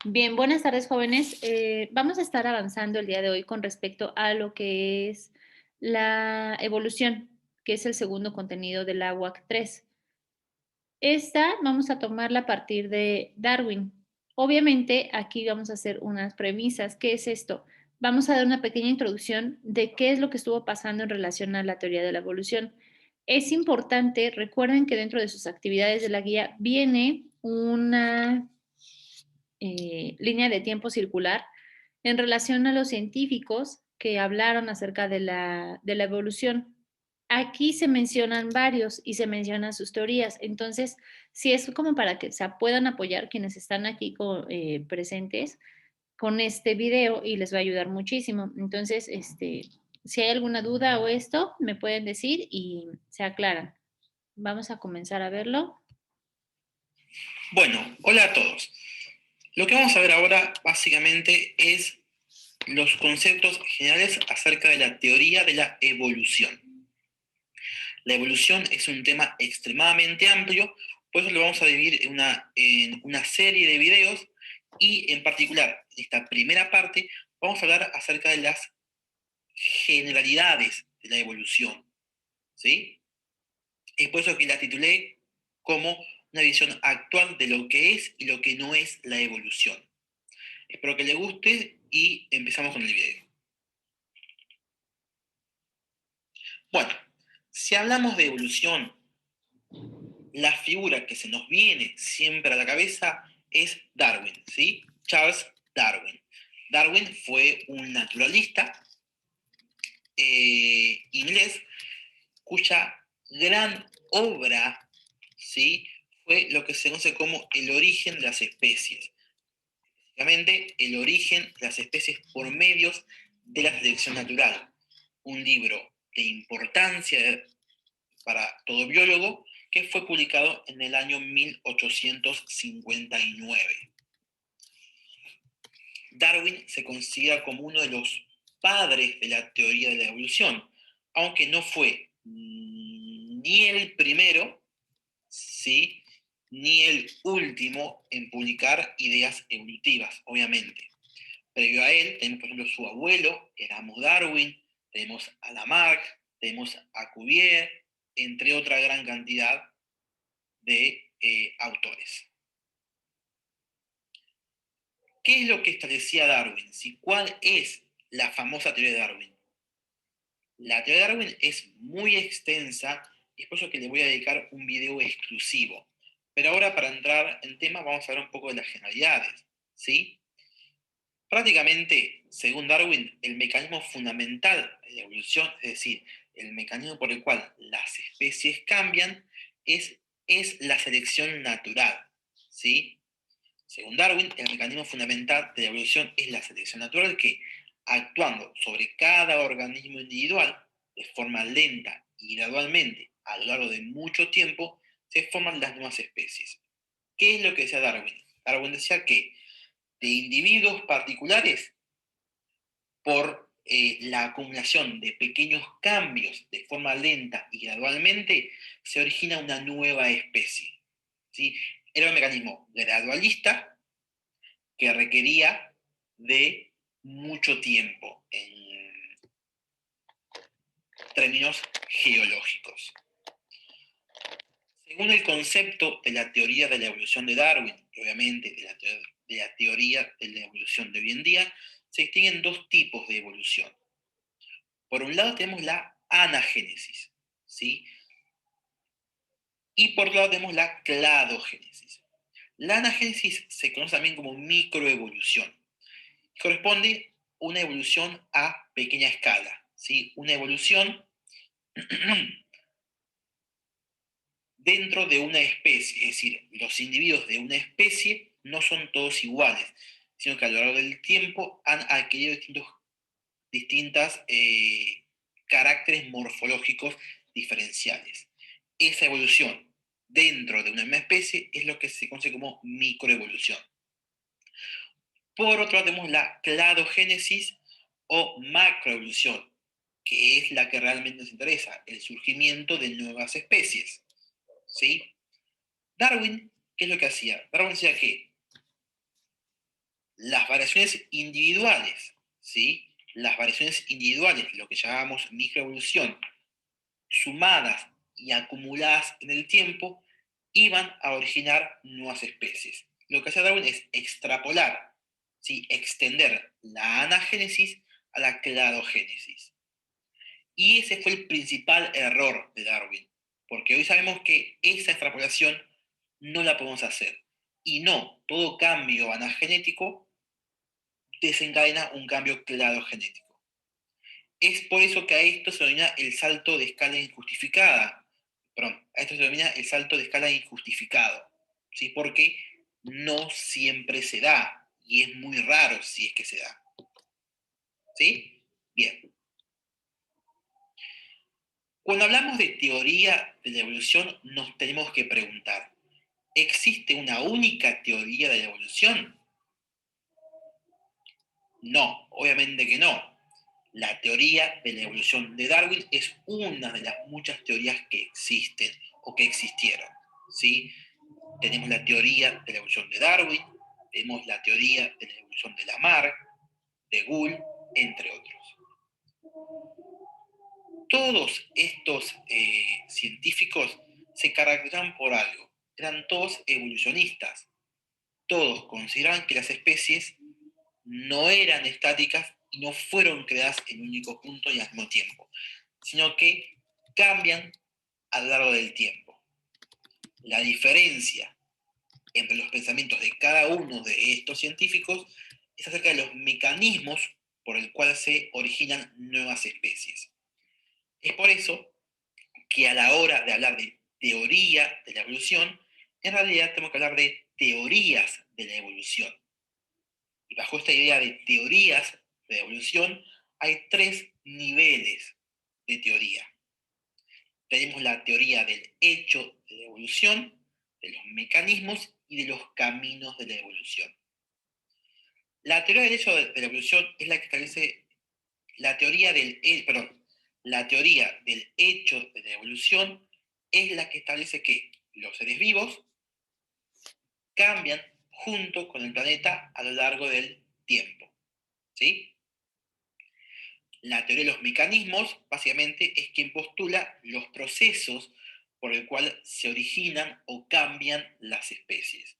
Bien, buenas tardes, jóvenes. Vamos a estar avanzando el día de hoy con respecto a lo que es la evolución, que es el segundo contenido de la UAC 3. Esta vamos a tomarla a partir de Darwin. Obviamente, aquí vamos a hacer unas premisas. ¿Qué es esto? Vamos a dar una pequeña introducción de qué es lo que estuvo pasando en relación a la teoría de la evolución. Es importante, recuerden que dentro de sus actividades de la guía viene una línea de tiempo circular en relación a los científicos que hablaron acerca de la evolución. Aquí se mencionan varios y se mencionan sus teorías. Entonces, sí es como para que se puedan apoyar quienes están aquí presentes con este video y les va a ayudar muchísimo. Entonces, si hay alguna duda o esto, me pueden decir y se aclaran. Vamos a comenzar a verlo. Bueno, hola a todos. Lo que vamos a ver ahora básicamente es los conceptos generales acerca de la teoría de la evolución. La evolución es un tema extremadamente amplio, por eso lo vamos a dividir en una serie de videos y en particular, en esta primera parte, vamos a hablar acerca de las generalidades de la evolución, ¿sí? Es por eso que la titulé como una visión actual de lo que es y lo que no es la evolución. Espero que les guste y empezamos con el video. Bueno, si hablamos de evolución, la figura que se nos viene siempre a la cabeza es Darwin, ¿sí? Charles Darwin. Darwin fue un naturalista inglés cuya gran obra, ¿sí?, fue lo que se conoce como el origen de las especies. Básicamente, el origen de las especies por medios de la selección natural. Un libro de importancia para todo biólogo que fue publicado en el año 1859. Darwin se considera como uno de los padres de la teoría de la evolución, aunque no fue ni el primero, ¿sí?, ni el último en publicar ideas evolutivas, obviamente. Previo a él tenemos, por ejemplo, su abuelo, Erasmus Darwin, tenemos a Lamarck, tenemos a Cuvier, entre otra gran cantidad de autores. ¿Qué es lo que establecía Darwin? ¿Sí? ¿Cuál es la famosa teoría de Darwin? La teoría de Darwin es muy extensa y es por eso que le voy a dedicar un video exclusivo. Pero ahora, para entrar en tema, vamos a hablar un poco de las generalidades, ¿sí? Prácticamente, según Darwin, el mecanismo fundamental de la evolución, es decir, el mecanismo por el cual las especies cambian, es la selección natural, ¿sí? Según Darwin, el mecanismo fundamental de la evolución es la selección natural que, actuando sobre cada organismo individual, de forma lenta y gradualmente a lo largo de mucho tiempo, se forman las nuevas especies. ¿Qué es lo que decía Darwin? Darwin decía que de individuos particulares, por la acumulación de pequeños cambios de forma lenta y gradualmente, se origina una nueva especie, ¿sí? Era un mecanismo gradualista que requería de mucho tiempo en términos geológicos. Según el concepto de la teoría de la evolución de Darwin, y obviamente de la teoría de la evolución de hoy en día, se distinguen dos tipos de evolución. Por un lado tenemos la anagénesis, ¿sí? Y por otro lado tenemos la cladogénesis. La anagénesis se conoce también como microevolución. Corresponde una evolución a pequeña escala, ¿sí? Una evolución dentro de una especie, es decir, los individuos de una especie no son todos iguales, sino que a lo largo del tiempo han adquirido distintas caracteres morfológicos diferenciales. Esa evolución dentro de una misma especie es lo que se conoce como microevolución. Por otro lado tenemos la cladogénesis o macroevolución, que es la que realmente nos interesa, el surgimiento de nuevas especies, ¿sí? Darwin, ¿qué es lo que hacía? Darwin decía que las variaciones individuales, ¿sí? Las variaciones individuales, lo que llamamos microevolución, sumadas y acumuladas en el tiempo, iban a originar nuevas especies. Lo que hace Darwin es extrapolar, ¿sí? Extender la anagénesis a la cladogénesis. Y ese fue el principal error de Darwin, porque hoy sabemos que esa extrapolación no la podemos hacer. Y no, todo cambio anagenético desencadena un cambio cladogenético. Es por eso que a esto se denomina el salto de escala injustificada. Perdón, a esto se denomina el salto de escala injustificado, ¿sí? Porque no siempre se da, y es muy raro si es que se da. ¿Sí? Bien. Cuando hablamos de teoría de la evolución, nos tenemos que preguntar, ¿existe una única teoría de la evolución? No, obviamente que no. La teoría de la evolución de Darwin es una de las muchas teorías que existen o que existieron, ¿sí? Tenemos la teoría de la evolución de Darwin, tenemos la teoría de la evolución de Lamarck, de Gould, entre otros. Todos estos científicos se caracterizaban por algo. Eran todos evolucionistas. Todos consideraban que las especies no eran estáticas y no fueron creadas en un único punto y al mismo tiempo, sino que cambian a lo largo del tiempo. La diferencia entre los pensamientos de cada uno de estos científicos es acerca de los mecanismos por el cual se originan nuevas especies. Es por eso que a la hora de hablar de teoría de la evolución, en realidad tenemos que hablar de teorías de la evolución. Y bajo esta idea de teorías de evolución, hay tres niveles de teoría. Tenemos la teoría del hecho de la evolución, de los mecanismos y de los caminos de la evolución. La teoría del hecho de la evolución es la que establece la teoría la teoría del hecho de la evolución es la que establece que los seres vivos cambian junto con el planeta a lo largo del tiempo. ¿Sí? La teoría de los mecanismos, básicamente, es quien postula los procesos por el cual se originan o cambian las especies.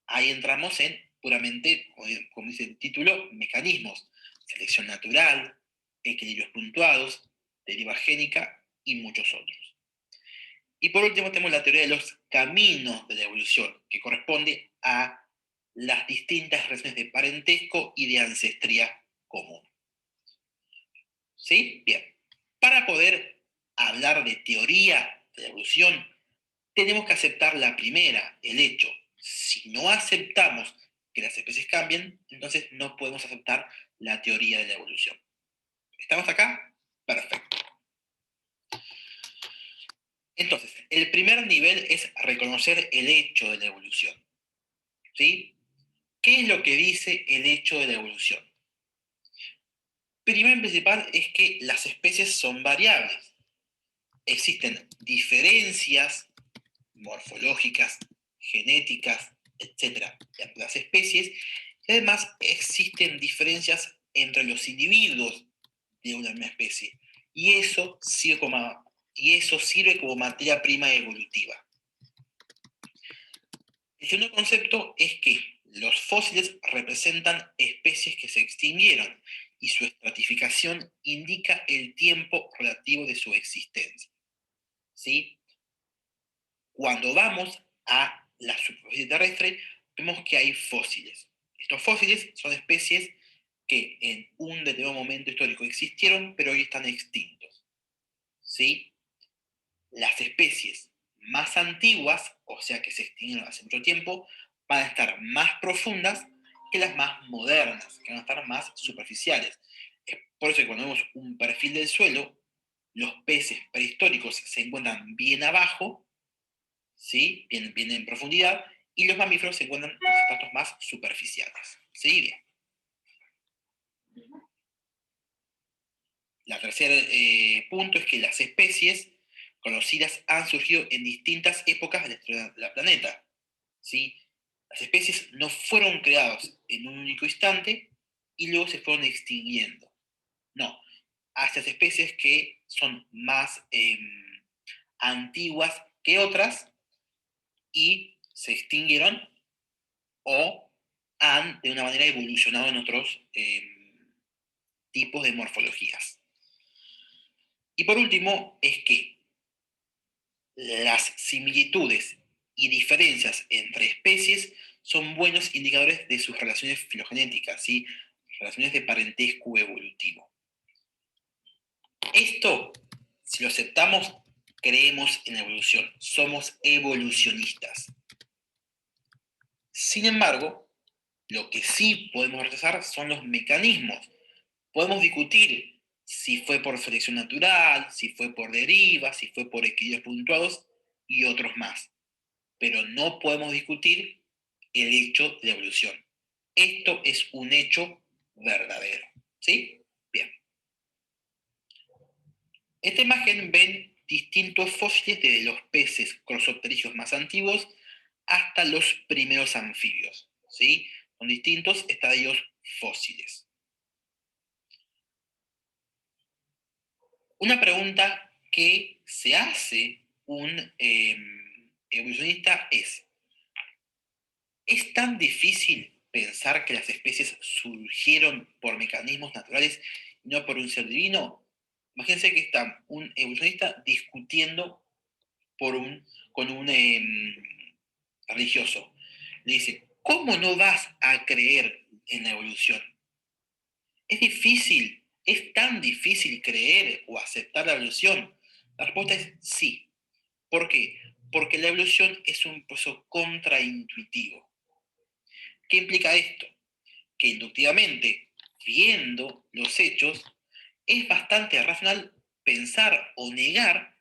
Ahí entramos en puramente, como dice el título, mecanismos. Selección natural, equilibrios puntuados, deriva génica y muchos otros. Y por último tenemos la teoría de los caminos de la evolución, que corresponde a las distintas relaciones de parentesco y de ancestría común. ¿Sí? Bien. Para poder hablar de teoría de la evolución, tenemos que aceptar la primera, el hecho. Si no aceptamos que las especies cambien, entonces no podemos aceptar la teoría de la evolución. ¿Estamos acá? Perfecto. Entonces, el primer nivel es reconocer el hecho de la evolución. ¿Sí? ¿Qué es lo que dice el hecho de la evolución? Primero y principal es que las especies son variables. Existen diferencias morfológicas, genéticas, etcétera, entre las especies, y además existen diferencias entre los individuos de una misma especie. Y eso sirve como materia prima evolutiva. El segundo concepto es que los fósiles representan especies que se extinguieron y su estratificación indica el tiempo relativo de su existencia. ¿Sí? Cuando vamos a la superficie terrestre, vemos que hay fósiles. Estos fósiles son especies que en un determinado momento histórico existieron, pero hoy están extintos. ¿Sí? Las especies más antiguas, o sea que se extinguieron hace mucho tiempo, van a estar más profundas que las más modernas, que van a estar más superficiales. Es por eso que cuando vemos un perfil del suelo, los peces prehistóricos se encuentran bien abajo, ¿sí? Bien en profundidad, y los mamíferos se encuentran en los estratos más superficiales. ¿Sí? Bien. La tercer punto es que las especies conocidas han surgido en distintas épocas de la historia del planeta. ¿Sí? Las especies no fueron creadas en un único instante y luego se fueron extinguiendo. No, a estas especies que son más antiguas que otras y se extinguieron o han de una manera evolucionado en otros tipos de morfologías. Y por último, es que las similitudes y diferencias entre especies son buenos indicadores de sus relaciones filogenéticas, ¿sí? Relaciones de parentesco evolutivo. Esto, si lo aceptamos, creemos en la evolución, somos evolucionistas. Sin embargo, lo que sí podemos rechazar son los mecanismos. Podemos discutir si fue por selección natural, si fue por derivas, si fue por equilibrios puntuados y otros más. Pero no podemos discutir el hecho de la evolución. Esto es un hecho verdadero. ¿Sí? Bien. En esta imagen ven distintos fósiles desde los peces crossopterígeos más antiguos hasta los primeros anfibios. ¿Sí? Son distintos estadios fósiles. Una pregunta que se hace un evolucionista ¿es tan difícil pensar que las especies surgieron por mecanismos naturales y no por un ser divino? Imagínense que está un evolucionista discutiendo con un religioso. Le dice, ¿cómo no vas a creer en la evolución? Es difícil, es tan difícil creer o aceptar la evolución. La respuesta es sí. ¿Por qué? Porque la evolución es un proceso contraintuitivo. ¿Qué implica esto? Que inductivamente, viendo los hechos, es bastante racional pensar o negar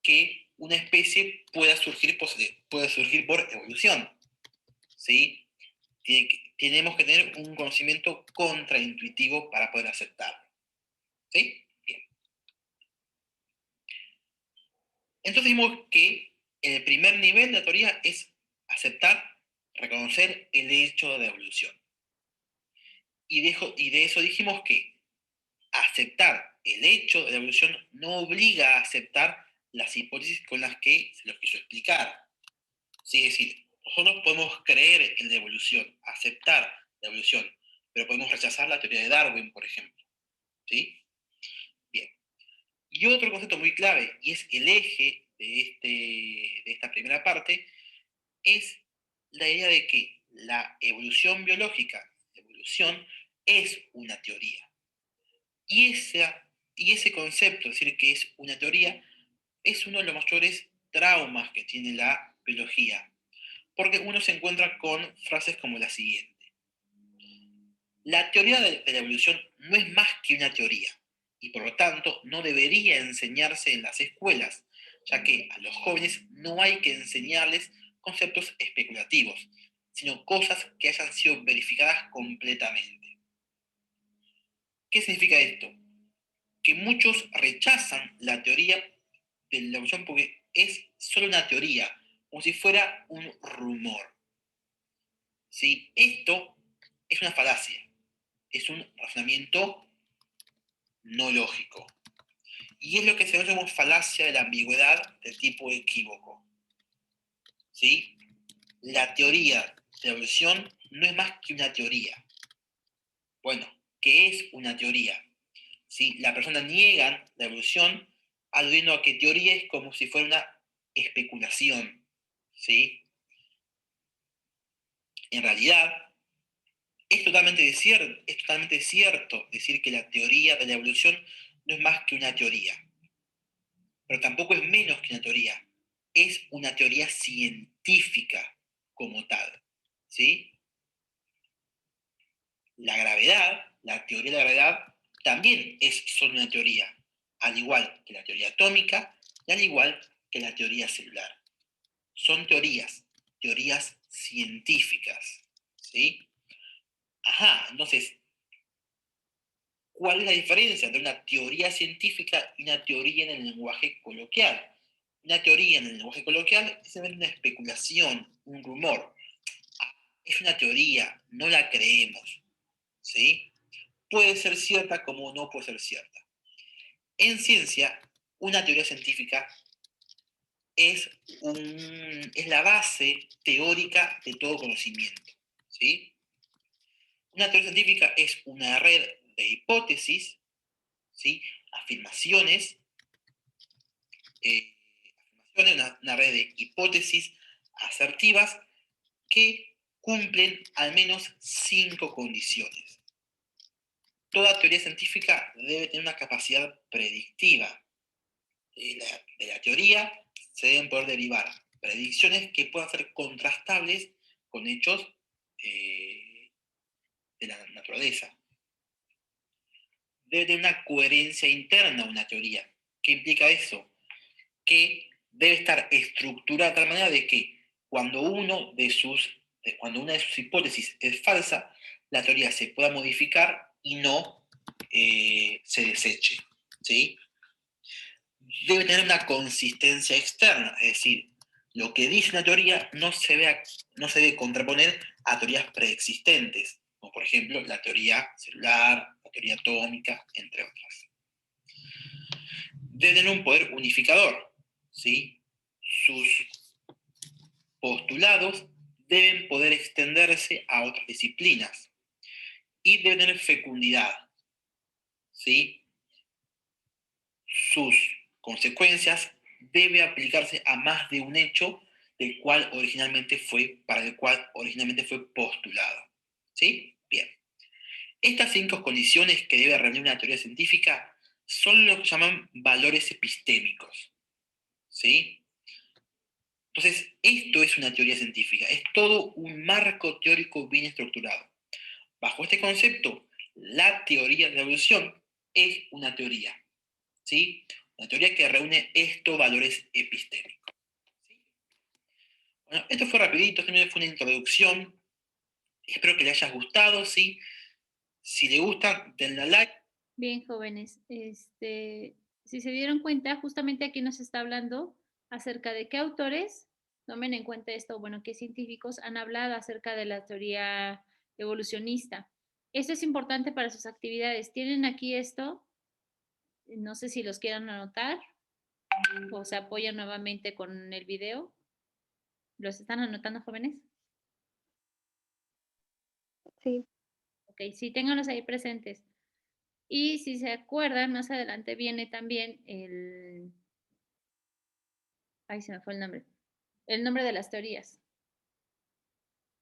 que una especie pueda surgir por evolución. ¿Sí? Tenemos que tener un conocimiento contraintuitivo para poder aceptarlo. ¿Sí? Bien. Entonces vimos que el primer nivel de la teoría es aceptar, reconocer el hecho de la evolución. Y de eso dijimos que aceptar el hecho de la evolución no obliga a aceptar las hipótesis con las que se los quiso explicar. Sí, es decir, nosotros podemos creer en la evolución, aceptar la evolución, pero podemos rechazar la teoría de Darwin, por ejemplo. ¿Sí? Bien. Y otro concepto muy clave, y es el eje de esta primera parte, es la idea de que la evolución biológica, la evolución, es una teoría. Y, y ese concepto, es decir, que es una teoría, es uno de los mayores traumas que tiene la biología, porque uno se encuentra con frases como la siguiente. La teoría de la evolución no es más que una teoría, y por lo tanto no debería enseñarse en las escuelas, ya que a los jóvenes no hay que enseñarles conceptos especulativos, sino cosas que hayan sido verificadas completamente. ¿Qué significa esto? Que muchos rechazan la teoría de la evolución porque es solo una teoría, como si fuera un rumor. ¿Sí? Esto es una falacia, es un razonamiento no lógico. Y es lo que se llama falacia de la ambigüedad de tipo equívoco. ¿Sí? La teoría de la evolución no es más que una teoría. Bueno, ¿qué es una teoría? ¿Sí? La persona niega la evolución aludiendo a que teoría es como si fuera una especulación. ¿Sí? En realidad, es totalmente cierto decir que la teoría de la evolución no es más que una teoría, pero tampoco es menos que una teoría, es una teoría científica como tal. ¿Sí? La gravedad, la teoría de la gravedad, también es solo una teoría, al igual que la teoría atómica y al igual que la teoría celular. Son teorías, teorías científicas. ¿Sí? Ajá, entonces, ¿cuál es la diferencia entre una teoría científica y una teoría en el lenguaje coloquial? Una teoría en el lenguaje coloquial es simplemente una especulación, un rumor. es una teoría, no la creemos, ¿sí? Puede ser cierta como no puede ser cierta. En ciencia, una teoría científica es la base teórica de todo conocimiento, ¿sí? Una teoría científica es una red de hipótesis, ¿sí? Afirmaciones, una red de hipótesis asertivas que cumplen al menos 5 condiciones. Toda teoría científica debe tener una capacidad predictiva. De la teoría se deben poder derivar predicciones que puedan ser contrastables con hechos de la naturaleza. Debe tener una coherencia interna una teoría. ¿Qué implica eso? Que debe estar estructurada de tal manera de que cuando una de sus hipótesis es falsa, la teoría se pueda modificar y no se deseche, ¿sí? Debe tener una consistencia externa, es decir, lo que dice una teoría no se debe contraponer a teorías preexistentes, como por ejemplo la teoría celular, la teoría atómica, entre otras. Debe tener un poder unificador, ¿sí? Sus postulados deben poder extenderse a otras disciplinas y debe tener fecundidad, ¿sí? Sus consecuencias debe aplicarse a más de un hecho para el cual originalmente fue postulado. ¿Sí? Bien. Estas 5 condiciones que debe reunir una teoría científica son lo que llaman valores epistémicos. ¿Sí? Entonces, esto es una teoría científica, es todo un marco teórico bien estructurado. Bajo este concepto, la teoría de la evolución es una teoría, ¿sí? Una teoría que reúne estos valores epistémicos. ¿Sí? Bueno, esto fue rapidito, fue una introducción. Espero que les haya gustado, ¿sí? Si les gusta, denle like. Bien, jóvenes, si se dieron cuenta, justamente aquí nos está hablando acerca de qué autores, tomen en cuenta esto, bueno, qué científicos han hablado acerca de la teoría evolucionista. Esto es importante para sus actividades. Tienen aquí esto, no sé si los quieran anotar o se apoyan nuevamente con el video. ¿Los están anotando, jóvenes? Sí. Ok, sí, ténganlos ahí presentes. Y si se acuerdan, más adelante viene también ay, se me fue el nombre. El nombre de las teorías.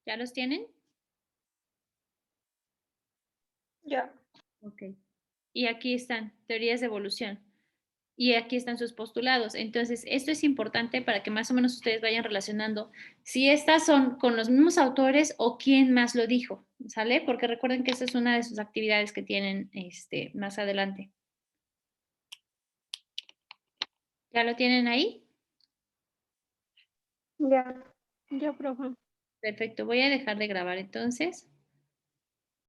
¿Ya los tienen? Ya. Ok. Y aquí están, teorías de evolución. Y aquí están sus postulados. Entonces, esto es importante para que más o menos ustedes vayan relacionando si estas son con los mismos autores o quién más lo dijo, ¿sale? Porque recuerden que esta es una de sus actividades que tienen más adelante. ¿Ya lo tienen ahí? Ya. Ya, profe. Perfecto. Voy a dejar de grabar entonces.